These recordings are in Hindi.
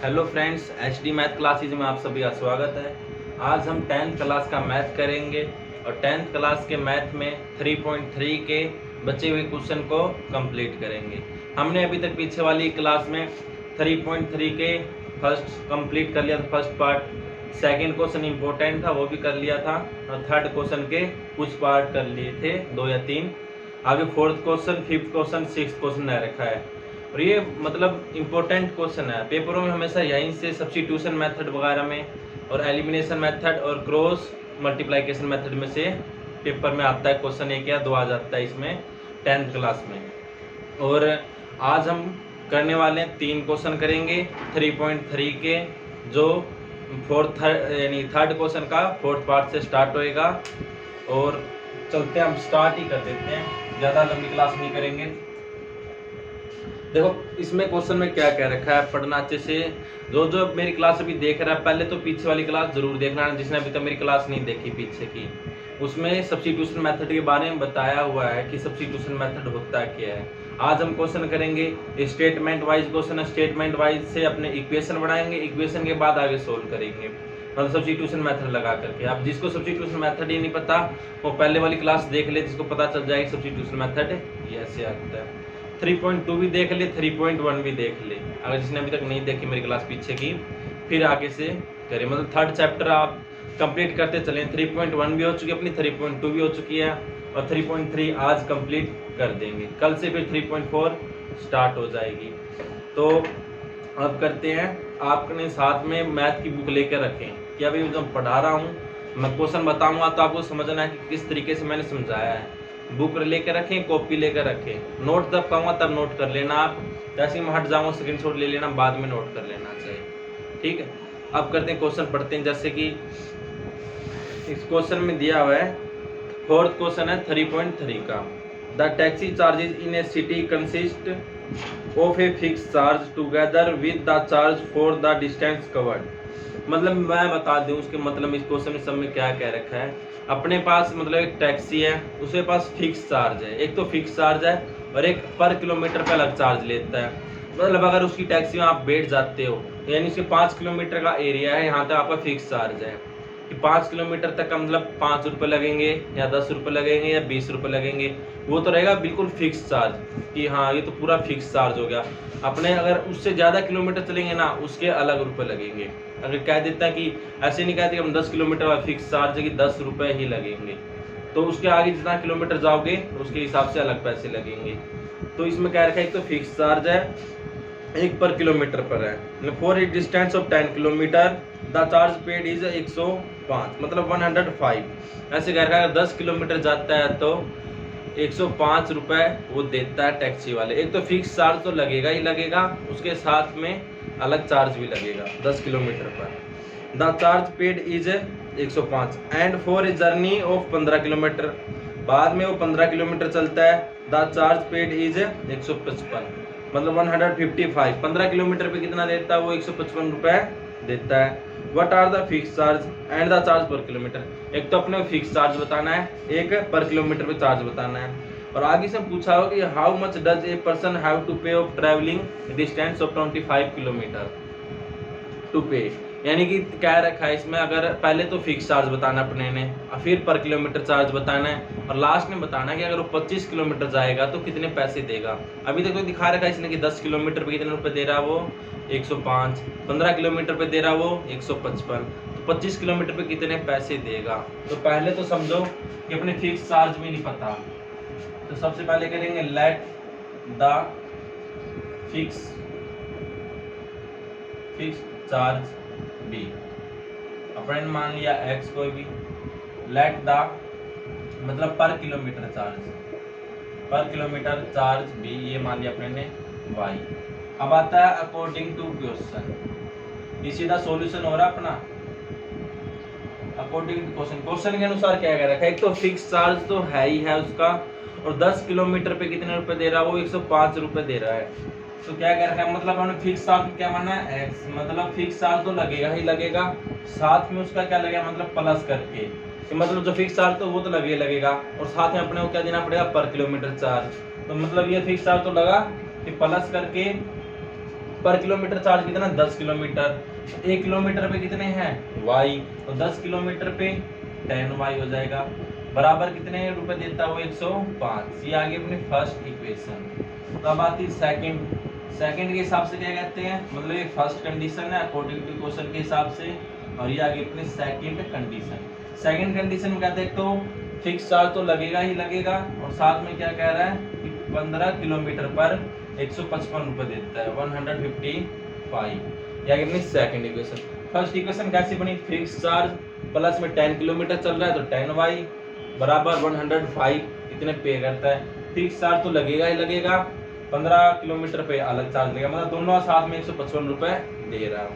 Hello friends, HD math classes में आप सभी का स्वागत है। आज हम 10th क्लास का मैथ करेंगे और 10th क्लास के मैथ में 3.3 के बचे हुए क्वेश्चन को कंप्लीट करेंगे। हमने अभी तक पीछे वाली क्लास में 3.3 के फर्स्ट कंप्लीट कर लिया था, first part. Second question important था, वो भी कर लिया था और थर्ड क्वेश्चन के कुछ पार्ट कर लिए थे, 2 या 3। आगे fourth question, fifth question, sixth question रह रखा है और ये मतलब इम्पोर्टेंट क्वेश्चन है। पेपरों में हमेशा यहीं से सब्स्टिट्यूशन मेथड वगैरह में और एलिमिनेशन मेथड और क्रॉस मल्टीप्लिकेशन मेथड में से पेपर में आता है क्वेश्चन, एक या दो आ जाता है इसमें 10th क्लास में। और आज हम करने वाले हैं 3 क्वेश्चन करेंगे 3.3 के, जो थर्ड क्वेश्चन का फोर्थ पार्ट से स्टार्ट होएगा। और चलते हैं, हम स्टार्ट ही कर देते हैं, ज़्यादा लंबी क्लास नहीं करेंगे। देखो इसमें क्वेश्चन में क्या कह रखा है, पढ़ना अच्छे से। जो मेरी क्लास अभी देख रहा है, पहले तो पीछे वाली क्लास जरूर देखना, जिसने अभी तक मेरी क्लास नहीं देखी पीछे की। उसमें सब्स्टिट्यूशन मेथड के बारे में बताया हुआ है कि सब्स्टिट्यूशन मेथड होता क्या है। आज हम क्वेश्चन करेंगे स्टेटमेंट वाइज क्वेश्चन है। स्टेटमेंट वाइज से अपने इक्वेशन बनाएंगे, इक्वेशन के बाद आगे सोल्व करेंगे, मतलब सब्स्टिट्यूशन मेथड लगा करके। अब जिसको सब्स्टिट्यूशन मेथड ही नहीं पता वो पहले वाली क्लास देख ले, जिसको पता चल जाएगी सब्स्टिट्यूशन मेथड ये ऐसे आता है। 3.2 भी देख ले, 3.1 भी देख ले, अगर जिसने अभी तक नहीं देखी मेरी क्लास पीछे की, फिर आगे से करें। मतलब थर्ड चैप्टर आप कंप्लीट करते चलें। 3.1 भी हो चुकी है अपनी, 3.2 भी हो चुकी है और 3.3 आज कंप्लीट कर देंगे। कल से फिर 3.4 स्टार्ट हो जाएगी। तो अब करते हैं, आपने साथ में मैथ की बुक लेकर रखें कि अभी जब पढ़ा रहा हूँ मैं क्वेश्चन बताऊँगा तो आपको समझना है कि किस तरीके से मैंने समझाया है। बुक लेकर रखें, कॉपी लेकर रखें। नोट जब कहूँगा तब नोट कर लेना आप, जैसे ही मैं हट जाऊँगा स्क्रीनशॉट ले लेना, बाद में नोट कर लेना चाहिए, ठीक है। अब करते हैं क्वेश्चन पढ़ते हैं। जैसे कि इस क्वेश्चन में दिया हुआ है, फोर्थ क्वेश्चन है 3.3 का। The taxi charges in A city consist of a fix charge together with the charge for the distance covered. मतलब मैं बता दूं उसके मतलब इस क्वेश्चन में सब में क्या कह रखा है। अपने पास मतलब एक टैक्सी है, उसके पास फिक्स चार्ज है, एक तो फिक्स चार्ज है और एक पर किलोमीटर पे अलग चार्ज लेता है। मतलब अगर उसकी टैक्सी में आप बैठ जाते हो, यानी उसके 5 किलोमीटर का एरिया है, यहाँ तक आपका फिक्स चार्ज है कि 5 किलोमीटर तक का मतलब 5 रुपये लगेंगे या 10 रुपये लगेंगे या 20 रुपये लगेंगे, वो तो रहेगा बिल्कुल फिक्स चार्ज कि हाँ ये तो पूरा फिक्स चार्ज हो गया। अपने अगर उससे ज़्यादा किलोमीटर चलेंगे ना, उसके अलग रुपये लगेंगे। अगर कह देता है कि ऐसे नहीं कहते कि हम 10 किलोमीटर का फिक्स चार्ज है कि 10 रुपये ही लगेंगे, तो उसके आगे जितना किलोमीटर जाओगे उसके हिसाब से अलग पैसे लगेंगे। तो इसमें कह रखा है एक तो फिक्स चार्ज है, एक पर किलोमीटर पर है। For a distance of 10 kilometre the charge paid is 105, मतलब 105। ऐसे कह रखा है 10 किलोमीटर जाता है तो 105 रुपये वो देता है टैक्सी वाले। एक तो फिक्स चार्ज तो लगेगा ही लगेगा, उसके साथ में अलग चार्ज भी लगेगा 10 किलोमीटर पर। The charge paid is 105 and for a journey of 15 kilometre, बाद में वो 15 किलोमीटर चलता है, द चार्ज पेड इज 155, मतलब 155। 15 किलोमीटर पे कितना देता है वो 155 रुपये देता है। What are the fix charge and the charge per kilometre. एक तो अपने फिक्स चार्ज बताना है, एक पर किलोमीटर पे चार्ज बताना है। और आगे से पूछा हो कि how much does a person have to pay of travelling distance of 25 kilometre to pay, यानी कि क्या रखा है इसमें, अगर पहले तो फिक्स चार्ज बताना अपने ने, फिर पर किलोमीटर चार्ज बताना है और लास्ट में बताना है कि अगर वो 25 किलोमीटर जाएगा तो कितने पैसे देगा। अभी तक तो दिखा रखा है इसने कि 10 किलोमीटर पे कितने रुपए दे रहा है वो 105, 15 किलोमीटर पे दे रहा वो 155, तो 25 किलोमीटर पे कितने पैसे देगा। तो पहले तो समझो कि अपने फिक्स चार्ज भी नहीं पता, तो सबसे पहले करेंगे let the fix charge be, अपने मान लिया x कोई भी, लेट द मतलब पर किलोमीटर चार्ज बी, ये मान लिया अपने ने y। अब आता है अकॉर्डिंग टू क्वेश्चन, ये सीधा सॉल्यूशन हो रहा अपना अकॉर्डिंग टू क्वेश्चन के अनुसार क्या कह रखा है। एक तो फिक्स चार्ज तो है ही है उसका, और 10 किलोमीटर पे कितने रुपए दे रहा है वो 105 रुपए दे रहा है। तो क्या कह रखा है, मतलब हमने फिक्स चार्ज क्या माना है x, मतलब फिक्स चार्ज तो लगेगा ही लगेगा, साथ में उसका क्या लगेगा मतलब प्लस करके, कि मतलब जो फिक्स चार्ज तो वो तो लगेगा और साथ में अपने को क्या देना पड़ेगा पर किलोमीटर चार्ज। तो मतलब ये फिक्स चार्ज तो लगा कि प्लस करके पर किलोमीटर चार्ज कितना 10 किलोमीटर, 1 किलोमीटर पे कितने हैं y, तो 10 किलोमीटर पे 10y हो जाएगा, बराबर कितने रुपए देता है वो 105। ये आ गई अपनी फर्स्ट इक्वेशन। अब आती सेकंड। सेकंड के हिसाब से क्या कहते हैं, मतलब ये फर्स्ट कंडीशन है अकॉर्डिंग टू इक्वेशन के हिसाब से, और ये आ गई अपनी सेकंड कंडीशन। सेकंड कंडीशन में कहते हैं तो फिक्स चार्ज तो लगेगा ही लगेगा, और साथ में क्या कह रहा है कि 15 किलोमीटर पर 155 रुपए देता है, 155। या अपनी सेकंड इक्वेशन। फर्स्ट इक्वेशन कैसी बनी, फिक्स चार्ज प्लस में 10 किलोमीटर चल रहा है तो 10y बराबर 105 इतने पे करता है। फिक्स चार्ज तो लगेगा ही लगेगा, 15 किलोमीटर पे अलग चार्ज लगेगा, मतलब दोनों साथ में 155 रुपए दे रहा है।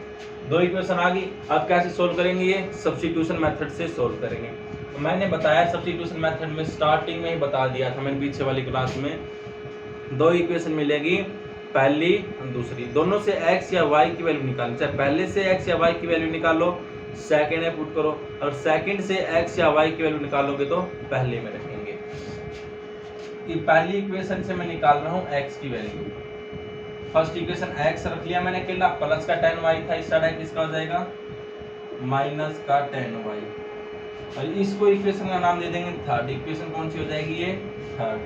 दो इक्वेशन आ गई। अब कैसे सोल्व करेंगे, ये सब्स्टिट्यूशन मेथड से सोल्व करेंगे। तो मैंने बताया सब्स्टिट्यूशन मेथड में स्टार्टिंग में ही बता दिया था मैंने पीछे वाली क्लास में, दो इक्वेशन मिलेगी, पहली और दूसरी, दोनों से x या y की वैल्यू निकालनी, चाहे पहले से x या y की वैल्यू निकालो सेकंड में पुट करो, और सेकंड से x या y की वैल्यू निकालोगे तो पहले में रखेंगे। ये पहली इक्वेशन से मैं निकाल रहा हूँ x की वैल्यू। फर्स्ट इक्वेशन x रख लिया मैंने अकेला, प्लस का 10y था, इस साइड किसका हो जाएगा माइनस का 10y, और इसको इक्वेशन का नाम दे देंगे थर्ड। इक्वेशन कौन सी हो जाएगी, ये थर्ड।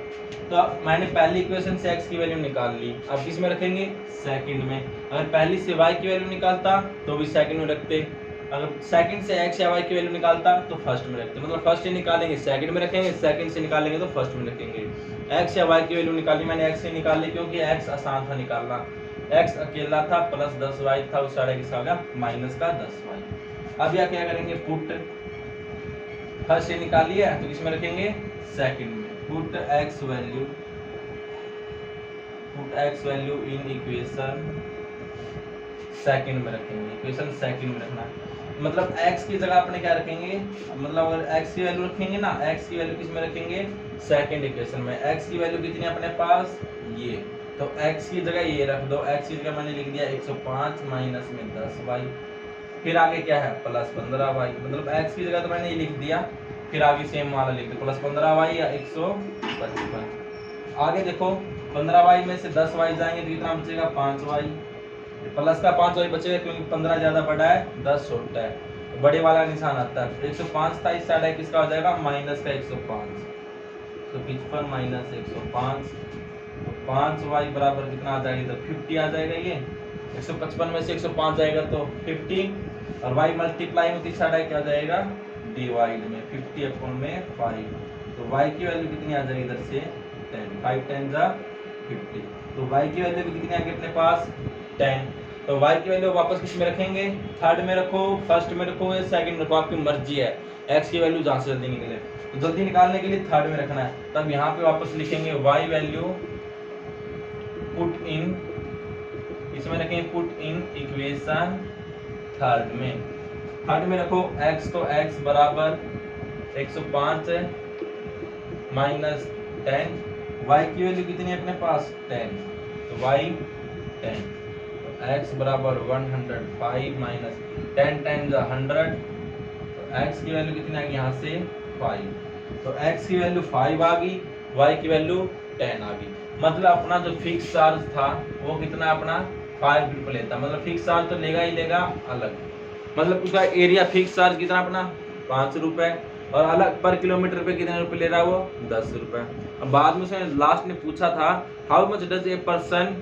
तो मैंने पहली इक्वेशन से x की वैल्यू निकाल ली, अब किस में रखेंगे सेकंड में। अगर पहली से y की वैल्यू निकालता तो भी सेकंड में रखते, अगर सेकंड से x या y की वैल्यू निकालता तो फर्स्ट में रखते, मतलब फर्स्ट से निकालेंगे सेकंड में रखेंगे, सेकंड से निकालेंगे तो फर्स्ट में रखेंगे। x या y की वैल्यू निकाली, मैंने x से निकाली क्योंकि x आसान था निकालना, x अकेला था प्लस 10y था, उस साइड किसका हो गया माइनस का 10y। अब यह क्या करेंगे, पुट फर्स्ट से निकालिए तो किसमें रखेंगे सेकंड में, put x value in equation second में रखेंगे, इक्वेशन सेकंड में रखना, मतलब x की जगह अपने क्या रखेंगे, मतलब अगर x की वैल्यू रखेंगे ना, x की वैल्यू किस में रखेंगे सेकंड इक्वेशन में। x की वैल्यू कितनी है अपने पास ये, तो x की जगह ये रख दो, x की जगह मैंने लिख दिया 105 माइनस में 10y, फिर आगे क्या है प्लस 15y, मतलब x की जगह तो मैंने ये लिख दिया, फिर आगे सेम वाला लिख दो प्लस 15y या 155। आगे देखो 15y में से 10y जाएंगे तो कितना बचेगा 5y, प्लस का 5y बचेगा क्योंकि 15 ज्यादा बड़ा है 10 छोटा है, तो बड़े वाला निशान आता है। 105 था, इस साइड है किसका हो जाएगा माइनस का 105, तो 55 माइनस 105, तो 5y बराबर कितना आ जाएगा, तो 50 आ जाएगा। ये 155 में से 105 जाएगा तो 50, और y मल्टीप्लाई में इस साइड क्या जाएगा डिवाइड में 50 अपॉन में 5, तो y की वैल्यू कितनी आ जाएगी इधर से 10, 5 10 जा 50, तो y की वैल्यू भी कितनी आ गई अपने पास 10। तो y की वैल्यू वापस किस में रखेंगे, थर्ड में रखो, फर्स्ट में रखो या सेकंड में रखो, आपकी मर्जी है। x की वैल्यू जहां से जल्दी निकले, तो जल्दी निकालने के लिए थर्ड में रखना है, तब यहाँ पे वापस लिखेंगे y वैल्यू पुट इन, इसमें रखेंगे पुट इन इक्वेशन थर्ड में। थर्ड में रखो x, तो x बराबर 105 माइनस 10, y की वैल्यू कितनी है अपने पास 10, तो y 10, तो x बराबर 105 माइनस 10 टाइम्स 100, तो x की वैल्यू कितनी आ गई यहाँ से 5, तो x की वैल्यू 5 आ गई, y की वैल्यू 10 आ गई। मतलब अपना जो फिक्स चार्ज था वो कितना अपना 5 रुपये लेता, मतलब फिक्स चार्ज तो लेगा ही लेगा अलग, मतलब उसका एरिया फिक्स चार्ज कितना अपना 5 रुपए, और अलग पर किलोमीटर पे कितने रुपए ले रहा है वो 10 रुपए। अब बाद में उसने लास्ट में पूछा था how much does a person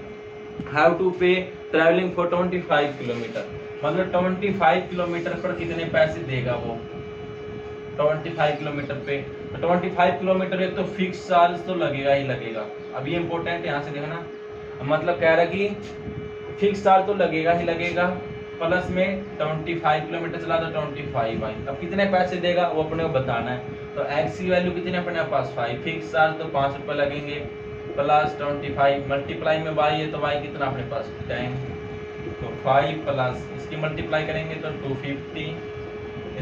have to pay travelling for 25 kilometre, मतलब 25 किलोमीटर पर कितने पैसे देगा वो 25 किलोमीटर पे, तो 25 किलोमीटर एक तो फिक्स चार्ज तो लगेगा ही लगेगा। अब ये इंपॉर्टेंट यहाँ से देखना, मतलब कह रहा है कि फिक्स चार्ज तो लगेगा ही लगेगा, प्लस में 25 किलोमीटर चला तो 25y, अब कितने पैसे देगा वो अपने को बताना है। तो x की वैल्यू कितनी है अपने पास 5, फिक्स चार्ज तो 5 रुपये लगेंगे, प्लस 25 मल्टीप्लाई में y है तो y कितना अपने पास 10, तो 5 प्लस इसकी मल्टीप्लाई करेंगे तो 250,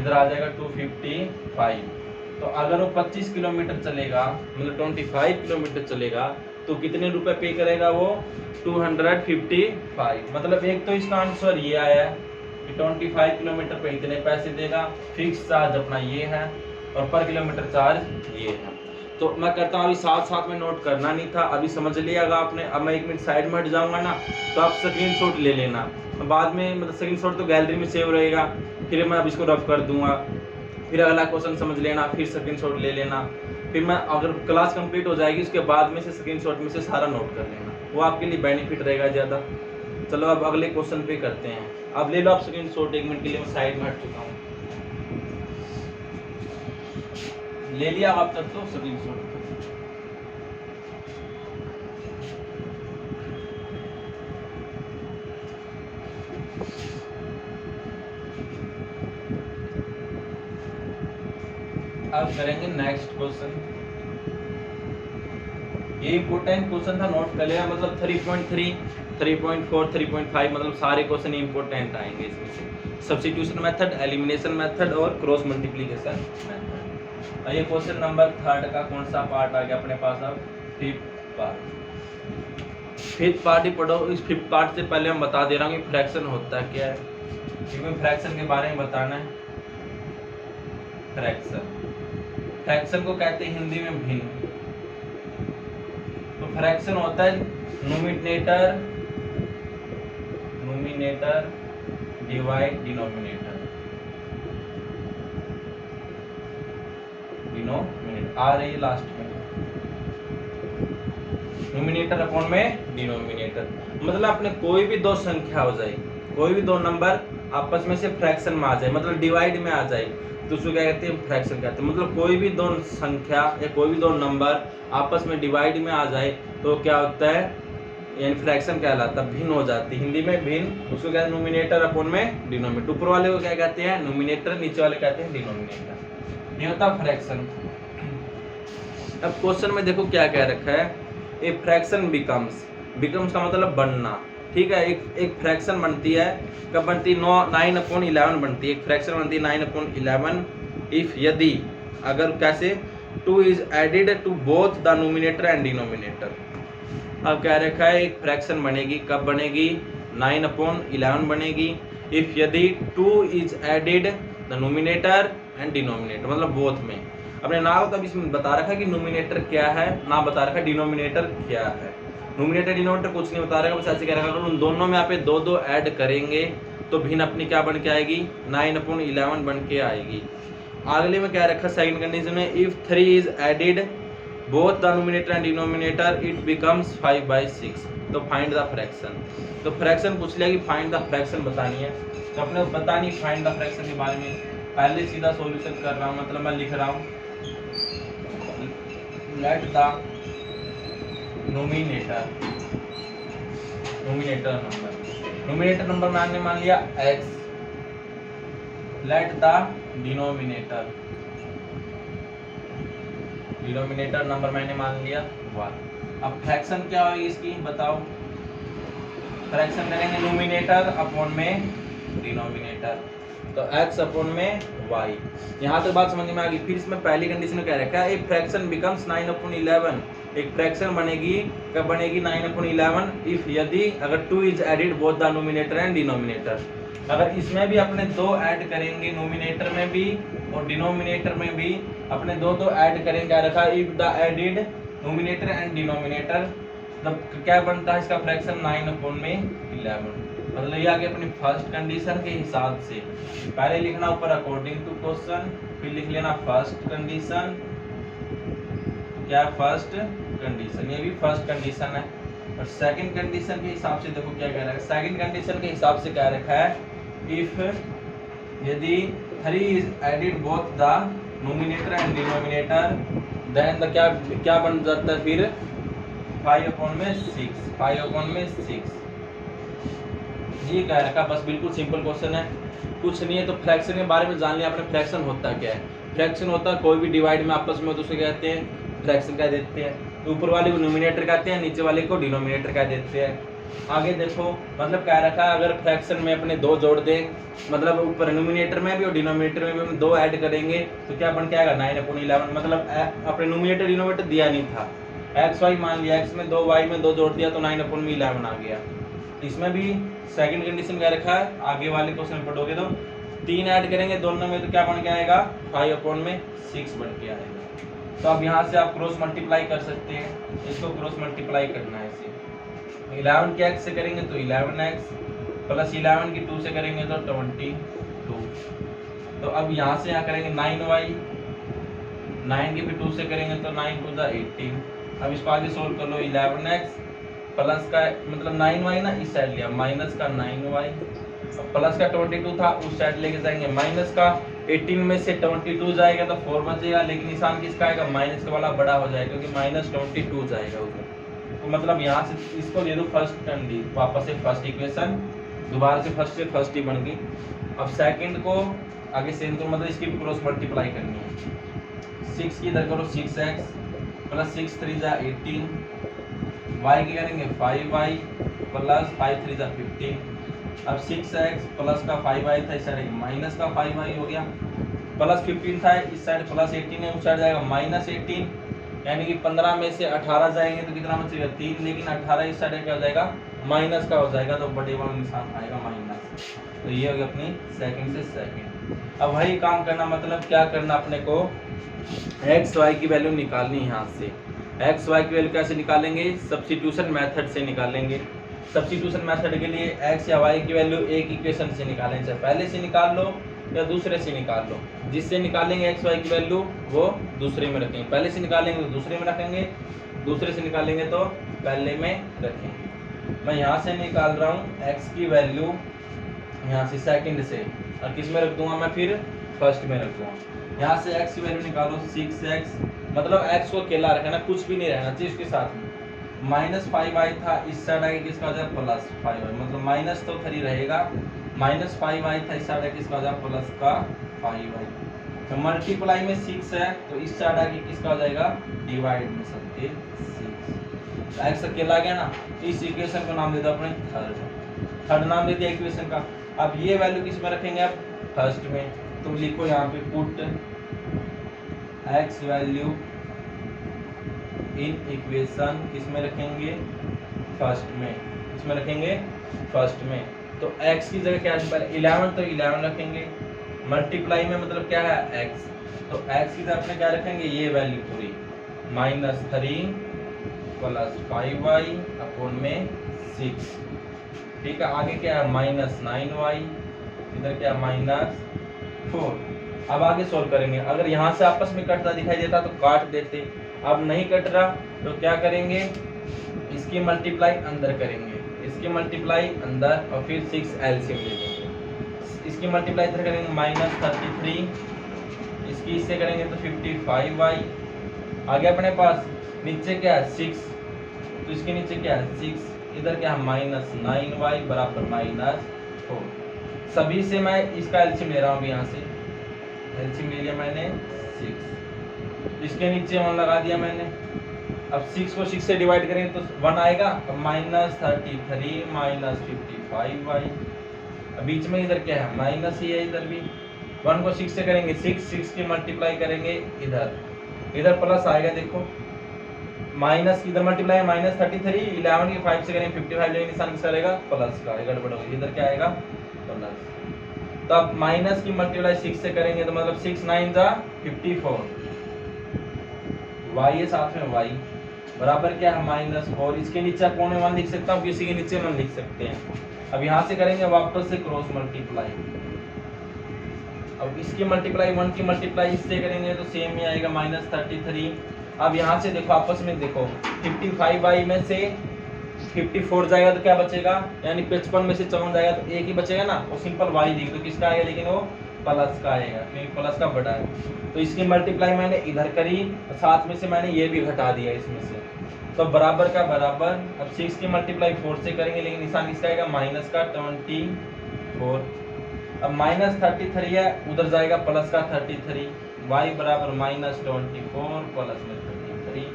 इधर आ जाएगा 255। तो अगर वो 25 किलोमीटर चलेगा, मतलब 25 किलोमीटर चलेगा तो कितने रुपए पे करेगा वो 255, मतलब एक तो इसका आंसर ये आया है कि 25 किलोमीटर पे इतने पैसे देगा, फिक्स चार्ज अपना ये है और पर किलोमीटर चार्ज ये है। तो मैं करता हूँ, अभी साथ साथ में नोट करना नहीं था, अभी समझ लिया आपने। अब मैं 1 मिनट साइड में हट जाऊंगा ना, तो आप स्क्रीनशॉट ले लेना, बाद में मतलब स्क्रीनशॉट तो गैलरी में सेव रहेगा, फिर मैं अब इसको रफ कर दूंगा, फिर अगला क्वेश्चन समझ लेना, फिर स्क्रीनशॉट ले लेना, फिर मैं अगर क्लास कंप्लीट हो जाएगी उसके बाद में से स्क्रीनशॉट में से सारा नोट कर लेना, वो आपके लिए बेनिफिट रहेगा ज़्यादा। चलो अब अगले क्वेश्चन पे करते हैं। अब ले लो आप स्क्रीनशॉट, 1 मिनट के लिए मैं साइड में हट चुका हूँ। ले लिया आप तक तो स्क्रीनशॉट। अब करेंगे नेक्स्ट क्वेश्चन। ये इंपोर्टेंट क्वेश्चन था, नोट कर लिया। मतलब 3.3, 3.4, 3.5 मतलब सारे क्वेश्चन इंपोर्टेंट आएंगे इसमें से। सब्स्टिट्यूशन मेथड, एलिमिनेशन मेथड और क्रॉस मल्टीप्लिकेशन मेथड। और ये क्वेश्चन नंबर 3 का कौन सा पार्ट आ गया अपने पास? अब 5th पार्ट। 5th पार्ट ही पढ़ो। इस 5th पार्ट से पहले हम बता दे रहा हूँ कि फ्रैक्शन होता क्या है, क्योंकि फ्रैक्शन के बारे में बताना है। फ्रैक्शन को कहते हैं हिंदी में भिन्न। तो फ्रैक्शन होता है नोमिनेटर डिवाइड डिनोमिनेटर आ रही है लास्ट में, नोमिनेटर अपॉन में डिनोमिनेटर। मतलब अपने कोई भी दो संख्या हो जाए, कोई भी दो नंबर आपस में से फ्रैक्शन में आ जाए, मतलब डिवाइड में आ जाए, तो उसको क्या कहते हैं? फ्रैक्शन कहते हैं। मतलब कोई भी दो संख्या या कोई भी दो नंबर आपस में डिवाइड में आ जाए तो क्या होता है? यानी फ्रैक्शन कहलाता है, भिन्न हो जाती है। हिंदी में भिन्न, उसको कहते हैं नोमिनेटर अपॉन में डिनोमिनेटर। ऊपर वाले को क्या कहते हैं? नोमिनेटर, नीचे वाले कहते हैं डिनोमिनेटर। ये होता फ्रैक्शन। अब क्वेश्चन में देखो क्या कह रखा है, ए फ्रैक्शन बिकम्स का मतलब बनना, ठीक है। एक फ्रैक्शन बनती है, कब बनती है? 9/11 बनती है। एक फ्रैक्शन बनती है 9/11 इफ यदि, अगर कैसे? 2 is added to both the numerator and denominator. अब कह रखा है एक फ्रैक्शन बनेगी, कब बनेगी? 9/11 बनेगी इफ यदि 2 is added the numerator and denominator, मतलब बोथ में। अपने ना तो इसमें बता रखा है कि नोमिनेटर क्या है, ना बता रखा है डिनोमिनेटर क्या है। नोमिनेटर डिनोमिनेटर कुछ नहीं बता रहा है, बस ऐसे कह रखा है अगर उन दोनों में आप 2 ऐड करेंगे तो भिन्न अपनी क्या बन के आएगी? 9/11 बन के आएगी। अगले में क्या रखा सेकंड कंडीशन में, if 3 is added both the numerator and denominator it becomes 5/6। तो फाइंड द फ्रैक्शन। तो फ्रैक्शन पूछ लिया कि फाइंड द फ्रैक्शन बतानी है, तो अपने पता नहीं फाइंड द फ्रैक्शन के बारे में। पहले सीधा सॉल्यूशन कर रहा हूँ, मतलब मैं लिख रहा हूँ लेट द नोमिनेटर नंबर मैंने मान लिया x, let the denominator number मैंने मान लिया y। अब फ्रैक्शन क्या होगी इसकी बताओ? फ्रैक्शन करेंगे नोमिनेटर अपॉन में डिनोमिनेटर, तो x अपॉन में y। यहाँ तक बात समझ में आ गई। फिर इसमें पहली कंडीशन क्या रखा है? एक फ्रैक्शन बिकम्स 9/11। एक फ्रैक्शन बनेगी, कब बनेगी? 9/11 इफ यदि, अगर 2 is added both the numerator and denominator. अगर इसमें भी अपने 2 ऐड करेंगे, नोमिनेटर में भी और डिनोमिनेटर में भी अपने 2 ऐड करेंगे। क्या रखा? If the added numerator and denominator, तब क्या बनता है इसका फ्रैक्शन? 9/11। मतलब ये आगे अपनी फर्स्ट कंडीशन के हिसाब से पहले लिखना ऊपर अकॉर्डिंग टू क्वेश्चन, फिर लिख लेना फर्स्ट कंडीशन। क्या फर्स्ट कंडीशन? ये भी फर्स्ट कंडीशन है। और सेकंड कंडीशन के हिसाब से देखो क्या कह रहा है। सेकंड कंडीशन के हिसाब से क्या रखा है? इफ यदि 3 is added both the numerator and denominator then the क्या बन जाता है फिर? 5/6। ये कह रखा, बस बिल्कुल सिंपल क्वेश्चन है, कुछ नहीं है। तो फ्रैक्शन के बारे में जान लिया आपने। फ्रैक्शन होता क्या है? फ्रैक्शन होता है कोई भी डिवाइड में आपस में हो तो उसे कहते हैं फ्रैक्शन कह देते हैं। तो ऊपर वाले को नोमिनेटर कहते हैं, नीचे वाले को डिनोमिनेटर कह देते हैं। आगे देखो, मतलब कह रखा है अगर फ्रैक्शन में अपने 2 जोड़ दें, मतलब ऊपर नोमिनेटर में भी और डिनोमिनेटर में भी हम 2 ऐड करेंगे तो क्या बन के आएगा? 9/11। मतलब अपने नोमिनेटर डिनोमिनेटर दिया नहीं था, एक्स वाई मान लिया, एक्स में 2 वाई में 2 जोड़ दिया तो 9/11 आ गया। इसमें भी सेकंड कंडीशन क्या रखा है? आगे वाले क्वेश्चन पढ़ोगे तो 3 ऐड करेंगे दोनों में तो क्या बन के आएगा? 5/6 बन के आएगा। तो अब यहाँ से आप क्रॉस मल्टीप्लाई कर सकते हैं, इसको क्रॉस मल्टीप्लाई करना है इसे। 11 के x से करेंगे तो 11x प्लस 11 की 2 से करेंगे तो 22। तो अब यहाँ से यहाँ करेंगे 9y, 9 की फिर 2 से करेंगे तो 9 टू द 18। अब इसको आगे सोल्व कर लो। 11x प्लस का मतलब 9y ना इस साइड लिया, माइनस का 9y प्लस का 22 था उस साइड लेके जाएंगे, माइनस का 18 में से 22 जाएगा तो 4 बचेगा, लेकिन निशान किसका आएगा, माइनस का वाला बड़ा हो जाएगा क्योंकि माइनस 22 जाएगा उधर। तो मतलब यहाँ से इसको ले दो फर्स्ट कंडी, वापस से फर्स्ट इक्वेशन, दोबारा से फर्स्ट ही बन गई। अब सेकंड को आगे से तो मतलब इसकी भी क्रॉस मल्टीप्लाई करनी है। 6 की इधर करो 6x प्लस 6 3 जा 18, y की करेंगे 5y प्लस 5 3 जा 15। अब 6x प्लस का 5y था इस साइड माइनस का 5y हो गया, प्लस 15 था इस साइड प्लस 18 है उस साइड जाएगा माइनस 18, यानी कि 15 में से 18 जाएंगे तो कितना बचेगा 3, लेकिन 18 इस साइड क्या हो जाएगा माइनस का हो जाएगा, तो बड़े वाला निशान आएगा माइनस। तो ये हो गया अपनी सेकंड से सेकंड। अब वही काम करना, मतलब क्या करना अपने को, एक्स वाई की वैल्यू निकालनी है। यहाँ से एक्स वाई की वैल्यू कैसे निकालेंगे, सब्स्टिट्यूशन मेथड से निकालेंगे। सब्स्टिट्यूशन मेथड के लिए एक्स या वाई की वैल्यू एक इक्वेशन से निकालें, चाहे पहले से निकाल लो या दूसरे से निकाल लो। जिससे निकालेंगे एक्स वाई की वैल्यू वो दूसरे में रखेंगे, पहले से निकालेंगे तो दूसरे में रखेंगे, दूसरे से निकालेंगे तो पहले में रखेंगे। मैं यहाँ से निकाल रहा हूँ एक्स की वैल्यू, यहाँ से सेकंड से, और किस में रख दूंगा मैं, फिर फर्स्ट में रख दूंगा। यहाँ से एक्स की वैल्यू निकालो 6x, मतलब एक्स को अकेला रखना, कुछ भी नहीं रहना चाहिए उसके साथ में। माइनस 5y था इस साइड आगे किसका हो जाएगा प्लस 5y, मतलब माइनस तो 3 रहेगा, माइनस 5y था इस साइड आगे किसका हो जाएगा प्लस का 5y। तो मल्टीप्लाई में 6 है तो इस साइड आगे किसका हो जाएगा डिवाइड में सबके 6। एक्स अकेला गया ना, इस इक्वेशन को नाम दे दो अपने थर्ड नाम दे दिया इक्वेशन का। अब ये वैल्यू किस में रखेंगे, अब फर्स्ट में, तो लिखो यहाँ पे put x value in equation, किस में रखेंगे फर्स्ट में, किसमें रखेंगे फर्स्ट में। तो x की जगह क्या है, पहले 11 तो 11 रखेंगे, मल्टीप्लाई में मतलब क्या है x, तो x की जगह अपने क्या रखेंगे ये वैल्यू पूरी, -3 प्लस 5y अपॉन में 6, ठीक है। आगे क्या है -9y, इधर क्या -4। अब आगे सोल्व करेंगे, अगर यहाँ से आपस में कटता दिखाई देता तो काट देते, अब नहीं कट रहा तो क्या करेंगे, इसकी मल्टीप्लाई अंदर करेंगे, इसकी मल्टीप्लाई अंदर और फिर 6 एलसीएम ले लेंगे। इसकी मल्टीप्लाई इधर करेंगे -33, इसकी इससे करेंगे तो 55y। आगे अपने पास नीचे क्या है 6, तो इसके नीचे क्या है 6, इधर क्या है -9y बराबर -4। सभी से मैं इसका एलसीएम ले रहा हूँ, यहाँ से एलसीएम ले लिया मैंने 6, इसके नीचे 1 लगा दिया मैंने। अब 6 को 6 से डिवाइड करेंगे तो 1 आएगा, -33 -55y, बीच में इधर क्या है माइनस ही है, इधर भी 1 को 6 से करेंगे 6 की मल्टीप्लाई करेंगे इधर प्लस आएगा, देखो माइनस इधर मल्टीप्लाई -33, 11 की 5 से करेंगे 55, लेकिन निशान किसका रहेगा प्लस का, गड़बड़ होगी, इधर क्या आएगा प्लस। तो अब माइनस की मल्टीप्लाई 6 से करेंगे तो मतलब 6 9 जा 54, y है साथ में y बराबर क्या है -4। इसके नीचे कौन है 1 लिख सकता हूँ, किसी के नीचे 1 लिख सकते हैं। अब यहाँ से करेंगे वापस से क्रॉस मल्टीप्लाई, अब इसकी मल्टीप्लाई 1 की मल्टीप्लाई इससे करेंगे तो सेम ही आएगा -33। अब यहाँ से देखो आपस में देखो 55y में से 54 जाएगा तो क्या बचेगा, यानी 55 में से 54 जाएगा तो एक ही बचेगा ना, वो सिंपल y लिख दो, किसका आएगा, लेकिन वो प्लस का आएगा क्योंकि प्लस का बड़ा है। तो इसकी मल्टीप्लाई मैंने इधर करी, साथ में से मैंने ये भी घटा दिया इसमें से, तो बराबर का बराबर। अब 6 की मल्टीप्लाई 4 से करेंगे, लेकिन निशान किसका आएगा माइनस का 24। अब -33 है, उधर जाएगा प्लस का 33, y बराबर -24 प्लस में 33।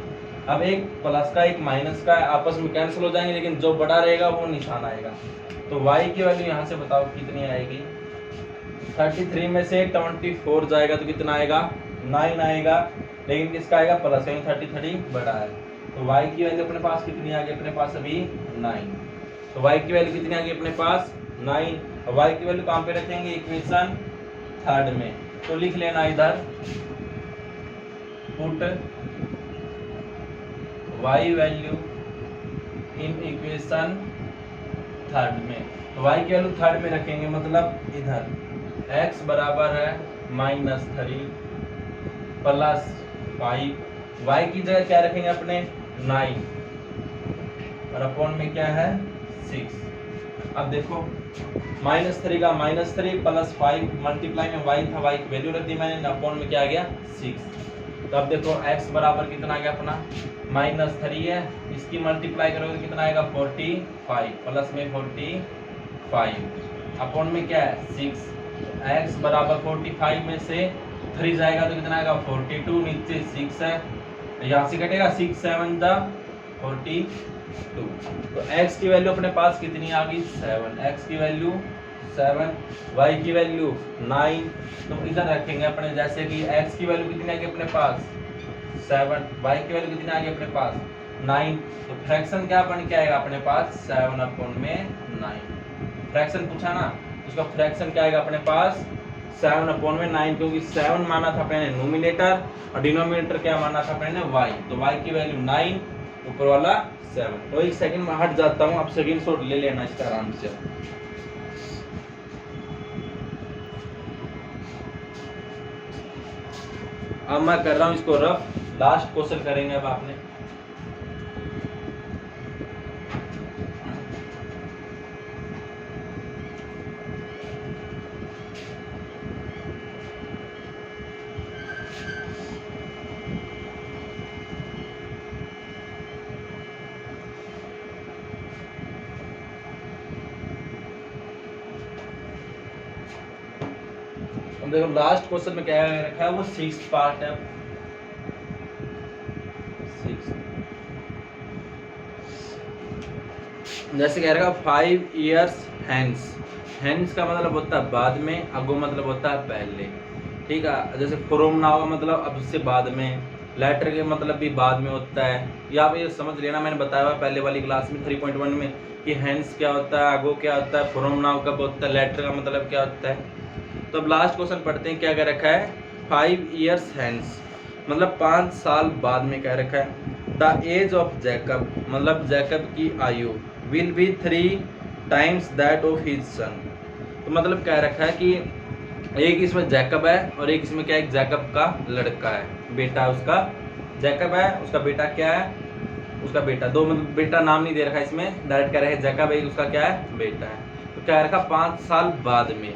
अब एक प्लस का एक माइनस का आपस में कैंसिल हो जाएंगे, लेकिन जो बड़ा रहेगा वो निशान आएगा। तो y की वैल्यू यहाँ से बताओ कितनी आएगी, 33 में से 24 जाएगा तो कितना आएगा 9 आएगा, लेकिन किसका आएगा प्लस, यानी 33 बड़ा है। तो y की वैल्यू अपने पास कितनी आ गई, अपने पास अभी 9। तो y की वैल्यू कितनी आ गई अपने पास 9। और y की वैल्यू कहाँ पे रखेंगे, इक्वेशन थर्ड में, तो लिख लेना इधर put y value in equation third में, तो y की वैल्यू थर्ड में रखेंगे, मतलब इधर x बराबर है -3 प्लस 5, y की जगह क्या रखेंगे अपने 9 और अपॉन में क्या है 6। अब देखो -3 का -3 प्लस 5 मल्टीप्लाई में y था, y की वैल्यू रख दी मैंने, अपॉन में क्या आ गया 6। तो अब देखो x बराबर कितना आ गया अपना -3 है, इसकी मल्टीप्लाई करोगे कितना आएगा 45 प्लस में 45 अपॉन में क्या है 6। x बराबर 45 में से 3 जाएगा तो कितना आएगा 42, नीचे 6 है, यहाँ से कटेगा 6 7 जा 42। तो x की वैल्यू अपने पास कितनी आ गई 7, x की वैल्यू 7, y की वैल्यू 9। तो इधर रखेंगे अपने, जैसे कि x की वैल्यू कितनी आ गई अपने पास 7, y की वैल्यू कितनी आ गई अपने पास 9, तो फ्रैक्शन क्या बन के आएगा अपने पास 7 अपॉन में 9। फ्रैक्शन पूछा ना, उसका फ्रैक्शन क्या आएगा अपने पास 7 अपॉन में 9, क्योंकि 7 माना था अपने नोमिनेटर और डिनोमिनेटर क्या माना था अपने y, तो y की वैल्यू 9, ऊपर वाला 7। तो एक सेकंड में हट जाता हूँ, आप सेकंड शॉट ले लेना इसका आराम से। अब मैं कर रहा हूँ इसको रफ, लास्ट क्वेश्चन करेंगे अब आपने। देखो लास्ट क्वेश्चन में क्या रखा है, वो 6 पार्ट है, 6 जैसे कह रहा है 5 years hence, hence का मतलब होता है बाद में, अगो मतलब होता है पहले, ठीक है। जैसे फ्रॉम नाउ का मतलब अब से बाद में, लेटर के मतलब भी बाद में होता है, या आप ये समझ लेना, मैंने बताया हुआ पहले वाली क्लास में 3.1 में कि हैंस क्या होता है, अगो क्या होता है, फ्रॉम नाउ कब होता है, लेटर का मतलब क्या होता है। तो अब लास्ट क्वेश्चन पढ़ते हैं, क्या कह रखा है 5 years hence, मतलब 5 साल बाद में कह रखा है। द एज ऑफ जैकब, मतलब जैकब की आयु will be 3 times that of his son. तो मतलब कह रखा है कि एक इसमें जैकब है और एक इसमें क्या है, जैकब का लड़का है, बेटा उसका जैकब है, उसका बेटा क्या है, उसका बेटा, दो मतलब बेटा नाम नहीं दे रखा है इसमें, डायरेक्ट कह रहा है जैकब है, उसका क्या है बेटा है। तो क्या रखा 5 साल बाद में,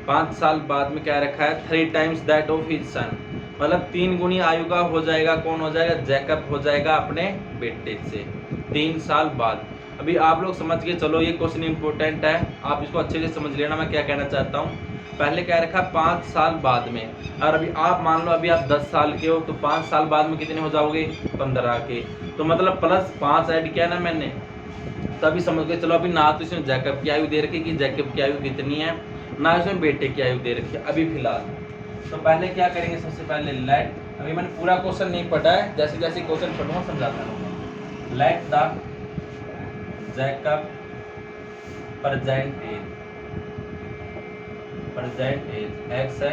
5 साल बाद में क्या रखा है 3 times that of his son, मतलब 3 गुनी आयु का हो जाएगा, कौन हो जाएगा जैकब हो जाएगा अपने बेटे से 3 साल बाद। अभी आप लोग समझ के चलो, ये क्वेश्चन इंपॉर्टेंट है, आप इसको अच्छे से समझ लेना मैं क्या कहना चाहता हूँ। पहले क्या रखा 5 साल बाद में, और अभी आप मान लो अभी आप 10 साल के हो, तो 5 साल बाद में कितने हो जाओगे 15 के, तो मतलब प्लस 5 ऐड किया ना मैंने, तभी समझ गए चलो। अभी ना तो इसमें जैकब की आयु दे रखी कि जैकब की आयु कितनी है, ना इसमें बेटे की आयु दे रखी है अभी फिलहाल। तो पहले क्या करेंगे, सबसे पहले लेट, अभी मैंने पूरा क्वेश्चन नहीं पढ़ा है, जैसे जैसे क्वेश्चन पढ़ूंगा समझाता रहूंगा। Let the Jacob present age X है,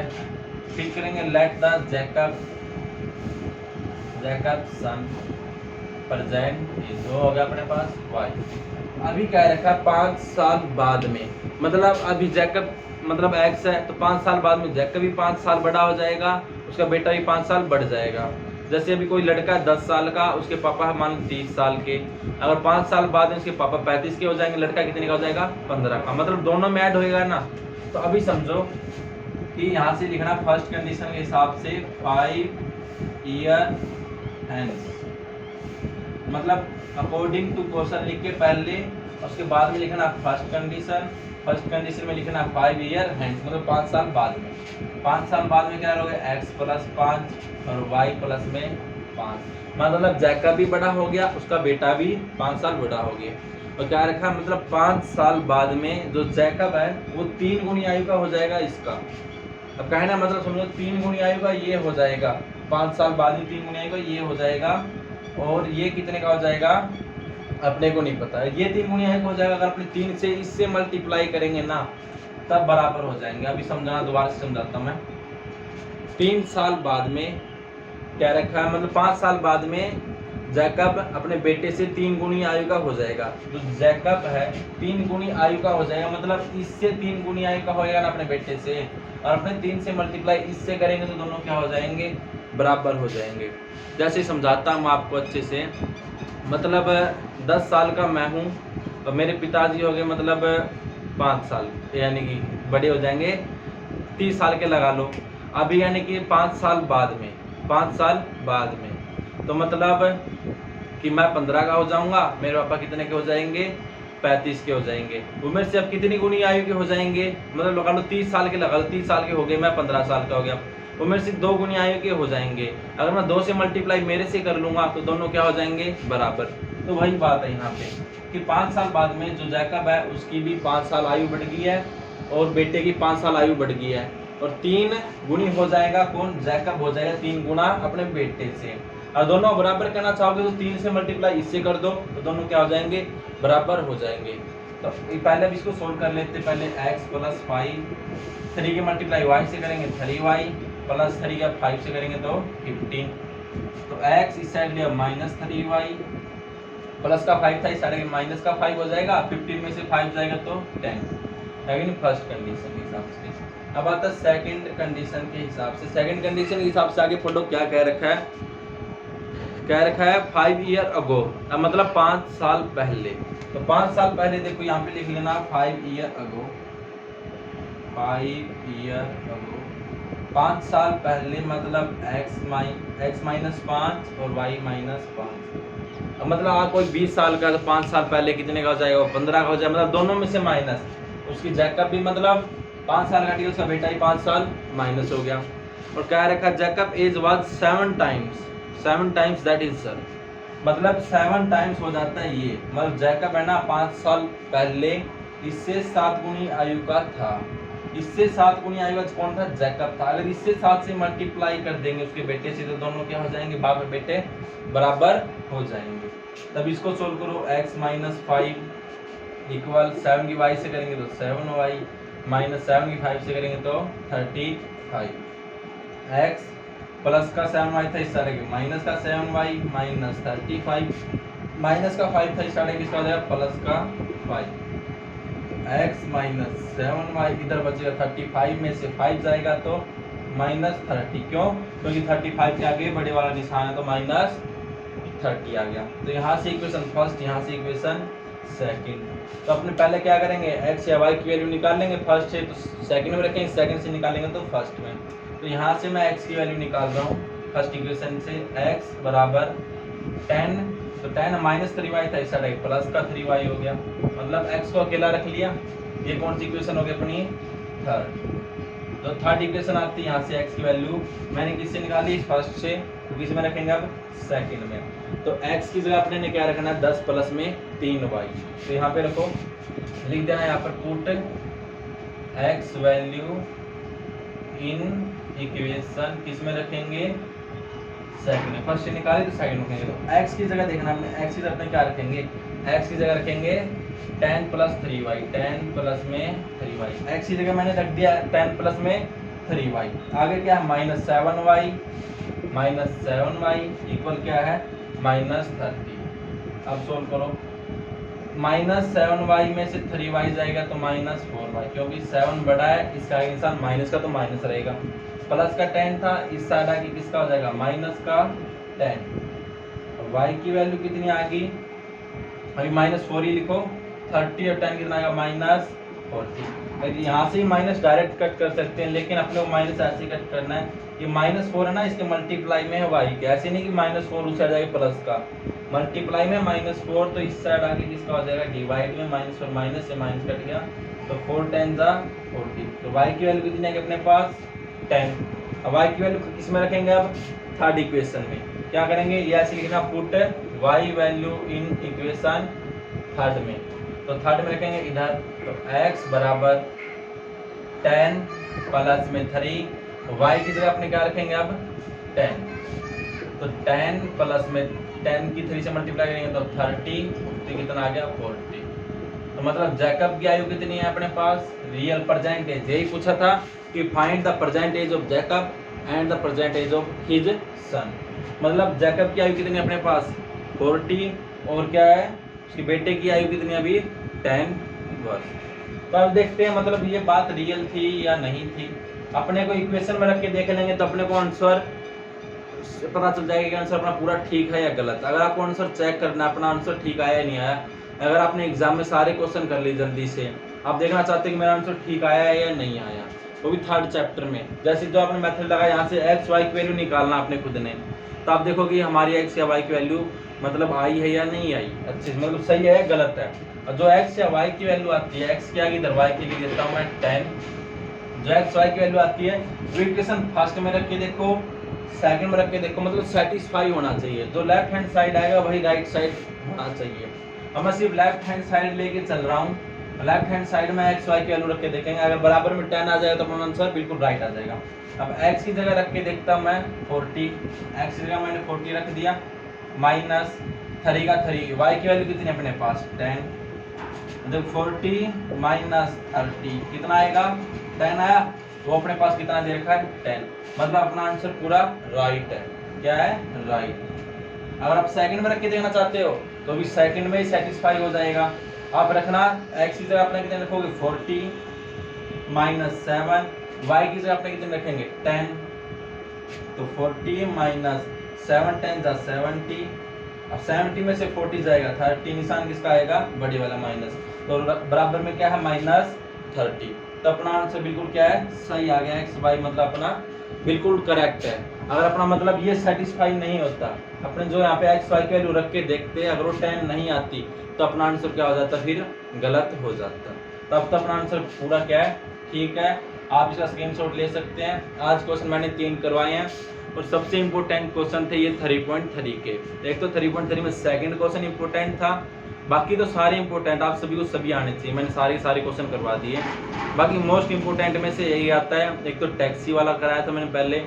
फिर करेंगे let the Jacob son present age, हो गया अपने पास वाई। अभी क्या रखा 5 साल बाद में, मतलब अभी जैकब मतलब एक्स है, तो 5 साल बाद में जैकब भी 5 साल बड़ा हो जाएगा, उसका बेटा भी 5 साल बढ़ जाएगा। जैसे अभी कोई लड़का 10 साल का, उसके पापा मान 30 साल के, अगर 5 साल बाद में उसके पापा 35 के हो जाएंगे, लड़का कितने का हो जाएगा 15 का, मतलब दोनों में ऐड होएगा ना। तो अभी समझो कि यहाँ से लिखना फर्स्ट कंडीशन के हिसाब से 5 ईयर हेंस, मतलब अकॉर्डिंग टू क्वेश्चन लिख के पहले, उसके बाद में लिखना फर्स्ट कंडीशन में लिखना 5 ईयर हेंस, मतलब 5 साल बाद में। 5 साल बाद में क्या होगा x प्लस 5 और y प्लस में 5, मतलब जैकब भी बड़ा हो गया, उसका बेटा भी 5 साल बड़ा हो गया। और क्या रखा मतलब 5 साल बाद में जो जैकब है वो 3 गुनी आयु का हो जाएगा इसका। अब कहना मतलब समझो 3 गुनी आयु का ये हो जाएगा, 5 साल बाद में 3 गुनी आयु का ये हो जाएगा, और ये कितने का हो जाएगा अपने को नहीं पता है, ये 3 गुनी आयु का हो जाएगा। अगर अपने 3 से इससे मल्टीप्लाई करेंगे ना तब बराबर हो जाएंगे। अभी समझाना, दोबारा से समझाता हूँ मैं। 3 साल बाद में क्या रखा है, मतलब 5 साल बाद में जैकब अपने बेटे से 3 गुनी आयु का हो जाएगा। तो जैकब है 3 गुनी आयु का हो जाएगा, मतलब इससे 3 गुनी आयु का हो जाएगा ना अपने बेटे से, और अपने 3 से मल्टीप्लाई इससे करेंगे तो दोनों क्या हो जाएंगे, बराबर हो जाएंगे। जैसे समझाता हूँ आपको अच्छे से, मतलब 10 साल का मैं हूँ और मेरे पिताजी हो गए मतलब 5 साल, यानी कि बड़े हो जाएंगे 30 साल के लगा लो। अभी यानी कि 5 साल बाद में, 5 साल बाद में तो मतलब कि मैं 15 का हो जाऊंगा, मेरे पापा कितने के हो जाएंगे, 35 के हो जाएंगे। उम्र से अब कितनी गुनी आयु के हो जाएंगे, मतलब लगा लो 30 साल के, लगा लो 30 साल के हो गए, मैं 15 साल का हो गया, उम्र से 2 गुनी आयु के हो जाएंगे। अगर मैं 2 से मल्टीप्लाई मेरे से कर लूंगा तो दोनों क्या हो जाएंगे, बराबर। तो वही बात है यहाँ पे कि 5 साल बाद में जो जैकब है उसकी भी 5 साल आयु बढ़ गई है और बेटे की 5 साल आयु बढ़ गई है, और 3 गुनी हो जाएगा कौन, जैकब हो जाएगा 3 गुना अपने बेटे से। और दोनों बराबर करना चाहोगे तो 3 से मल्टीप्लाई इससे कर दो तो दोनों क्या हो जाएंगे, बराबर हो जाएंगे। तो पहले भी इसको सोल्व कर लेते, पहले x + 5, 3 के मल्टीप्लाई y से करेंगे 3y प्लस 3 का 5 से करेंगे तो 15। तो x इस साइड लिया -3y, प्लस का 5 था इस साइड माइनस का 5 हो जाएगा, 15 में से 5 जाएगा तो 10। लेकिन फर्स्ट कंडीशन के हिसाब से। अब आता है सेकंड कंडीशन के हिसाब से। सेकंड कंडीशन के हिसाब से आगे फोटो क्या कह रखा है, कह रखा है 5 ईयर अगो, मतलब 5 साल पहले। तो 5 साल पहले देखो यहाँ पे लिख लेना 5 ईयर अगो, 5 ईयर अगो, 5 साल पहले मतलब x - 5 और y - 5। अब मतलब आप कोई 20 साल का तो 5 साल पहले कितने का हो जाएगा, 15 का हो जाएगा, मतलब दोनों में से माइनस। उसकी जैकब भी मतलब 5 साल का, उसका बेटा ही 5 साल माइनस हो गया। और क्या रखा, Jacob age was 7 times that is sir, मतलब 7 टाइम्स हो जाता है ये, मतलब जैकब है ना 5 साल पहले इससे 7 गुनी आयु का था, इससे 7 गुनी आयु का कौन था, जैकब था। अगर इससे 7 से मल्टीप्लाई कर देंगे उसके बेटे से तो दोनों क्या हो जाएंगे, बाप और बेटे बराबर हो जाएंगे। तब इसको सोल्व करो, x - 5 = 7 की y से करेंगे तो 7y, -7 की 5 से करेंगे तो 35। x प्लस का 7y था इस साइड के, माइनस का 7y -35, माइनस का 5 था इस साइड किसका हो जाएगा, प्लस का 5। x - 7y इधर बचेगा 35 में से 5 जाएगा तो -30, क्यों, क्योंकि 35 के आगे बड़े वाला निशान है तो -30 आ गया। तो यहाँ से इक्वेशन फर्स्ट, यहाँ से इक्वेशन सेकंड। तो अपने पहले क्या करेंगे, x या y की वैल्यू निकाल लेंगे, फर्स्ट से तो सेकंड में रखेंगे, सेकंड से निकालेंगे तो फर्स्ट में। तो यहाँ से मैं x की वैल्यू निकाल रहा हूँ फर्स्ट इक्वेशन से, x = 10, तो 10 -3y था इस साइड, प्लस का 3y हो गया, मतलब x को अकेला रख लिया। ये कौन सी इक्वेशन हो गई अपनी, थर्ड। तो थर्ड इक्वेशन आती है, यहाँ से x की वैल्यू मैंने किससे निकाली, फर्स्ट से, तो किस में रखेंगे अब, सेकंड में। तो x की जगह अपने ने क्या रखना है, 10 प्लस में 3y, तो यहाँ पे रखो, लिख देना यहाँ पर put x value in equation, किस में रखेंगे, सेकंड में। फर्स्ट से निकाले तो सेकंड में रखेंगे। तो x की जगह देखना अपने, x की जगह अपने क्या रखेंगे, x की जगह रखेंगे 10 + 3y, 10 प्लस में 3y, x की जगह मैंने रख दिया 10 प्लस में 3y। आगे क्या है, -7y इक्वल क्या है, -30। अब सोल्व करो, -7y में से 3y जाएगा तो -4y, क्योंकि 7 बड़ा है, इसका निशान माइनस का तो माइनस रहेगा। प्लस का 10 था इस साइड आके किसका हो जाएगा, माइनस का 10। अब y की वैल्यू कितनी आ गई, अभी -4 ही लिखो, 30 और 10 कितना आएगा, -40। यहाँ से ही माइनस डायरेक्ट कट कर सकते हैं, लेकिन अपने को माइनस ऐसे कट करना है, ये -4 है ना, इसके मल्टीप्लाई में है y के, ऐसे नहीं कि -4 उस साइड जाएगा प्लस का, मल्टीप्लाई में -4, तो इस साइड आके किसका हो जाएगा, डिवाइड में -4, माइनस से माइनस कट गया तो 4 10 40। तो y की वैल्यू कितनी है अपने पास, 10। अब y की वैल्यू किसमें रखेंगे, अब थर्ड इक्वेशन में क्या करेंगे, ये ऐसे लिखना, put y value in equation third में। तो थर्ड में रखेंगे इधर, तो x = 10 प्लस में 3, y की जगह अपने क्या रखेंगे अब 10, तो 10 प्लस में 10 की 3 से मल्टीप्लाई करेंगे तो 30, तो कितना आ गया, 40। तो मतलब जैकब की आयु कितनी है अपने पास, रियल परसेंटेज, यही पूछा था कि find the percentage of Jacob and the percentage of his son. मतलब जैकब की आयु कितनी अपने पास 40 और क्या है उसके बेटे की आयु कितनी अभी 10 वर्ष। तो अब देखते हैं मतलब ये बात रियल थी या नहीं थी। अपने को इक्वेशन में रख के देख लेंगे तो अपने को आंसर पता चल जाएगा कि आंसर अपना पूरा ठीक है या गलत। अगर आपको आंसर चेक करना अपना आंसर ठीक आया या नहीं आया, अगर आपने एग्जाम में सारे क्वेश्चन कर लिए जल्दी से, आप देखना चाहते हैं कि मेरा आंसर ठीक आया है या नहीं आया, वो भी थर्ड चैप्टर में। जैसे जो आपने मेथड लगा यहाँ से एक्स वाई की वैल्यू निकालना आपने खुद ने, तो आप देखो कि हमारी एक्स या वाई की वैल्यू मतलब आई है या नहीं आई, अच्छी मतलब सही है गलत है। और जो एक्स या वाई की वैल्यू आती है, एक्स की आगे इधर वाई की लिख देता हूँ मैं 10, जो एक्स वाई की वैल्यू आती है वो इक्वेशन फर्स्ट में रख के देखो, सेकंड में रख के देखो, मतलब सेटिस्फाई होना चाहिए। जो लेफ्ट हैंड साइड आएगा वही राइट साइड होना चाहिए। अब मैं सिर्फ लेफ्ट हैंड साइड लेके चल रहा हूँ, लेफ्ट हैंड साइड में एक्स वाई की वैल्यू रख के देखेंगे, अगर बराबर में 10 आ जाएगा तो अपना आंसर बिल्कुल राइट आ जाएगा। अब एक्स की जगह रख के देखता हूँ मैं 40, एक्स की जगह मैंने 40 रख दिया, माइनस 3 का 3, वाई की वैल्यू कितनी अपने पास 10, जब 40 माइनस 30 कितना आएगा 10 आया, तो अपने पास कितना दे रखा है 10, मतलब अपना आंसर पूरा राइट है। क्या है राइट। अगर आप सेकंड में रख के देखना चाहते हो तो भी सेकंड में ही सेटिस्फाई हो जाएगा। आप रखना एक्स की जगह अपने कितने रखोगे 40 माइनस 7, वाई की जगह अपने कितने रखेंगे 10, तो 40 माइनस 7 10 जा 70, अब 70 में से 40 जाएगा 30, निशान किसका आएगा बड़ी वाला माइनस, तो बराबर में क्या है माइनस 30, तो अपना आंसर बिल्कुल क्या है सही आ गया। एक्स वाई मतलब अपना बिल्कुल करेक्ट है। अगर अपना मतलब ये सेटिस्फाई नहीं होता, अपने जो यहाँ पे एक्स वाई की वैल्यू रख के देखते, अगर वो 10 नहीं आती तो अपना आंसर क्या हो जाता, फिर गलत हो जाता। तब तो अपना आंसर पूरा क्या है ठीक है। आप इसका स्क्रीनशॉट ले सकते हैं। आज क्वेश्चन मैंने 3 करवाए हैं और सबसे इम्पोर्टेंट क्वेश्चन थे ये 3.3 के। एक तो 3.3 में सेकंड क्वेश्चन इम्पोर्टेंट था, बाकी तो सारे इंपॉर्टेंट, आप सभी को सभी आने चाहिए, मैंने सारे क्वेश्चन करवा दिए। बाकी मोस्ट इंपॉर्टेंट में से यही आता है, एक तो टैक्सी वाला कराया था मैंने पहले,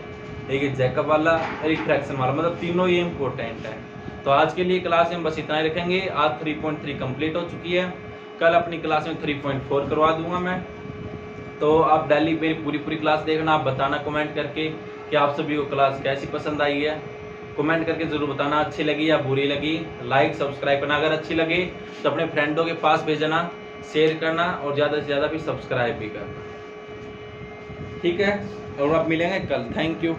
एक जैकब वाला और एक फ्रैक्शन वाला, मतलब तीनों ये इंपॉर्टेंट है। तो आज के लिए क्लास में बस इतना ही रखेंगे। आज 3.3 कंप्लीट हो चुकी है, कल अपनी क्लास में 3.4 करवा दूंगा मैं। तो आप डेली मेरी पूरी क्लास देखना, आप बताना कमेंट करके कि आप सभी को क्लास कैसी पसंद आई है। कमेंट करके ज़रूर बताना अच्छी लगी या बुरी लगी। लाइक सब्सक्राइब करना, अगर अच्छी लगे तो अपने फ्रेंडों के पास भेजना, शेयर करना और ज़्यादा से ज़्यादा भी सब्सक्राइब भी करना। ठीक है, और आप मिलेंगे कल। Thank you.